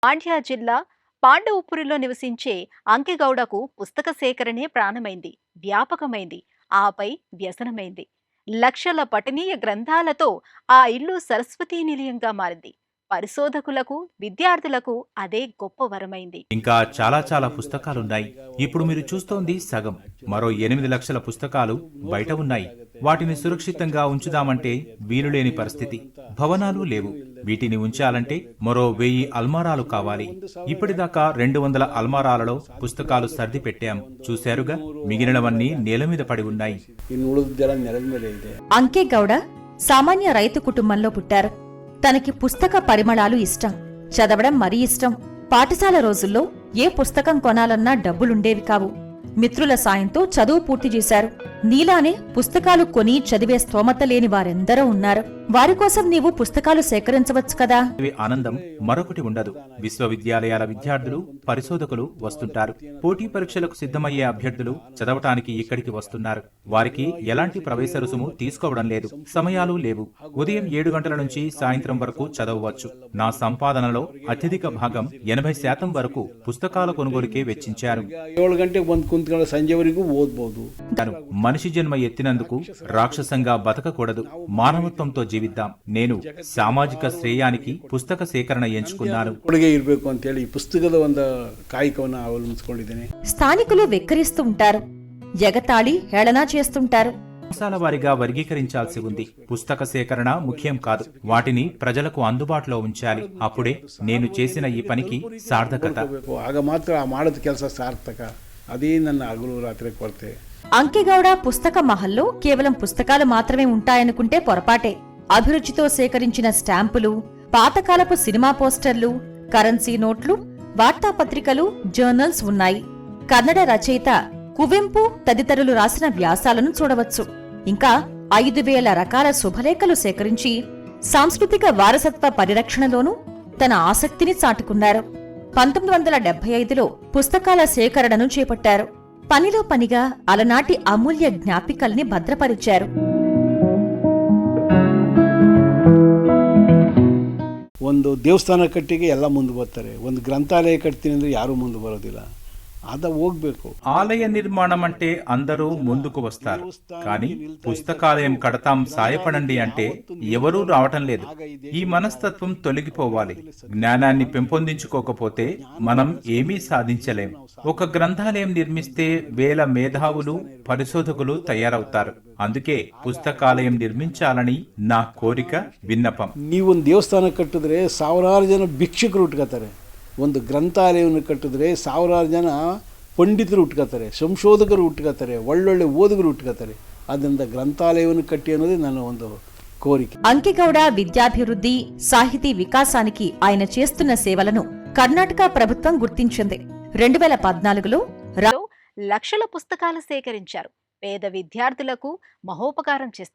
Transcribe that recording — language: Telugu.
మాండ్య జిల్లా పాండవపురిలో నివసించే అంకెగౌడకు పుస్తక సేకరణే ప్రాణమైంది, వ్యాపకమైంది, ఆపై వ్యసనమైంది. లక్షల పఠనీయ గ్రంథాలతో ఆ ఇల్లు సరస్వతీ నిలయంగా మారింది. పరిశోధకులకు, విద్యార్థులకు అదే గొప్ప వరమైంది. ఇంకా చాలా చాలా పుస్తకాలున్నాయి. ఇప్పుడు మీరు చూస్తోంది సగం. మరో 8 లక్షల పుస్తకాలు బయట ఉన్నాయి. వాటిని సురక్షితంగా ఉంచుదామంటే వీలులేని పరిస్థితి. భవనాలు లేవు. వీటిని ఉంచాలంటే మరో 1000 అల్మారాలు కావాలి. ఇప్పటిదాకా 200 అల్మారాలలో పుస్తకాలు సర్ది పెట్టాం. చూశారుగా, మిగిలినవన్నీ నేల మీద పడి ఉన్నాయి. అంకెగౌడ సామాన్య రైతు కుటుంబంలో పుట్టారు. తనకి పుస్తక పరిమళాలు ఇష్టం, చదవడం మరీ ఇష్టం. పాఠశాల రోజుల్లో ఏ పుస్తకం కొనాలన్నా డబ్బులుండేవి కావు. మిత్రుల సాయంతో చదువు పూర్తి చేశారు. నీలానే పుస్తకాలు కొని చదివే స్తోమత లేని వారెందరో ఉన్నారు. వారి కోసం నీవు పుస్తకాలు సేకరించవచ్చు కదా. ఆనందం మరొకటి ఉండదు. విశ్వవిద్యాలయాల విద్యార్థులు, పరిశోధకులు వస్తుంటారు. పోటీ పరీక్షలకు సిద్ధమయ్యే అభ్యర్థులు చదవటానికి ఇక్కడికి వస్తున్నారు. వారికి ఎలాంటి ప్రవేశ రుసుము తీసుకోవడం లేదు. సమయాలు లేవు. ఉదయం 7 గంటల నుంచి సాయంత్రం వరకు చదవవచ్చు. నా సంపాదనలో అత్యధిక భాగం 80% వరకు పుస్తకాల కొనుగోలుకే వెచ్చించారు. మనిషి జన్మ ఎత్తినందుకు రాక్షసంగా బతకకూడదు. మానవత్వంతో జీవిద్దాం. నేను సామాజిక శ్రేయానికి పుస్తక సేకరణ ఎంచుకున్నాను. స్థానికులు వెక్కిరిస్తూ ఉంటారు, ఎగతాళి హేళన చేస్తుంటారు. అంశాల వారిగా వర్గీకరించాల్సి ఉంది. పుస్తక సేకరణ ముఖ్యం కాదు. వాటిని ప్రజలకు అందుబాటులో ఉంచాలి. అప్పుడే నేను చేసిన ఈ పనికి సార్థకత. అంకెగౌడ పుస్తక మహల్లో కేవలం పుస్తకాలు మాత్రమే ఉంటాయనుకుంటే పొరపాటే. అభిరుచితో సేకరించిన స్టాంపులు, పాతకాలపు సినిమా పోస్టర్లు, కరెన్సీ నోట్లు, వార్తాపత్రికలు, జర్నల్స్ ఉన్నాయి. కన్నడ రచయిత కువెంపు తదితరులు రాసిన వ్యాసాలను చూడవచ్చు. ఇంకా 5000 రకాల శుభలేఖలు సేకరించి సాంస్కృతిక వారసత్వ పరిరక్షణలోనూ తన ఆసక్తిని చాటుకున్నారు. 1975లో పుస్తకాల సేకరణను చేపట్టారు. పనిలో పనిగా అలనాటి అమూల్య జ్ఞాపికల్ని భద్రపరిచారు. ಒಂದು ದೇವಸ್ಥಾನ ಕಟ್ಟಿಗೆ ಎಲ್ಲ ಮುಂದೆ ಬರ್ತಾರೆ. ಒಂದು ಗ್ರಂಥಾಲಯ ಕಟ್ತೀನಿ ಅಂದ್ರೆ ಯಾರೂ ಮುಂದೆ ಬರೋದಿಲ್ಲ. ಅದ ಹೋಗ್ಬೇಕು. ఆలయ నిర్మాణం అంటే అందరూ ముందుకు వస్తారు. కానీ పుస్తకాలయం కడతాం సాయపడండి అంటే ఎవరూ రావటం లేదు. ఈ మనస్తత్వం తొలగిపోవాలి. జ్ఞానాన్ని పెంపొందించుకోకపోతే మనం ఏమీ సాధించలేం. ఒక గ్రంథాలయం నిర్మిస్తే 1000 మేధావులు, పరిశోధకులు తయారవుతారు. అందుకే పుస్తకాలయం నిర్మించాలని నా కోరిక, విన్నపం. ನೀವೊಂದು ದೇವಸ್ಥಾನ ಕಟ್ಟಿದ್ರೆ 1000 ಜನ ಭಿಕ್ಷುಕರು ಉಟ್ಕೋತಾರೆ. ಒಂದು ಗ್ರಂಥಾಲಯವನ್ನು ಕಟ್ಟಿದ್ರೆ 1000 ಜನ ಪಂಡಿತರು ಉಟ್ಕೋತಾರೆ, ಸಂಶೋಧಕರು ಉಟ್ಕೋತಾರೆ, ಒಳ್ಳೊಳ್ಳೆ ಓದುಗರು ಉಟ್ಕೋತಾರೆ. ಅದರಿಂದ ಗ್ರಂಥಾಲಯವನ್ನು ಕಟ್ಟಿ ಅನ್ನೋದೇ ನನ್ನ ಒಂದು కోరిక. అంకెగౌడ విద్యాభివృద్ధి, సాహితీ వికాసానికి ఆయన చేస్తున్న సేవలను కర్ణాటక ప్రభుత్వం గుర్తించింది. 2014లో లక్షల పుస్తకాలు సేకరించారు. పేద విద్యార్థులకు మహోపకారం చేస్తారు.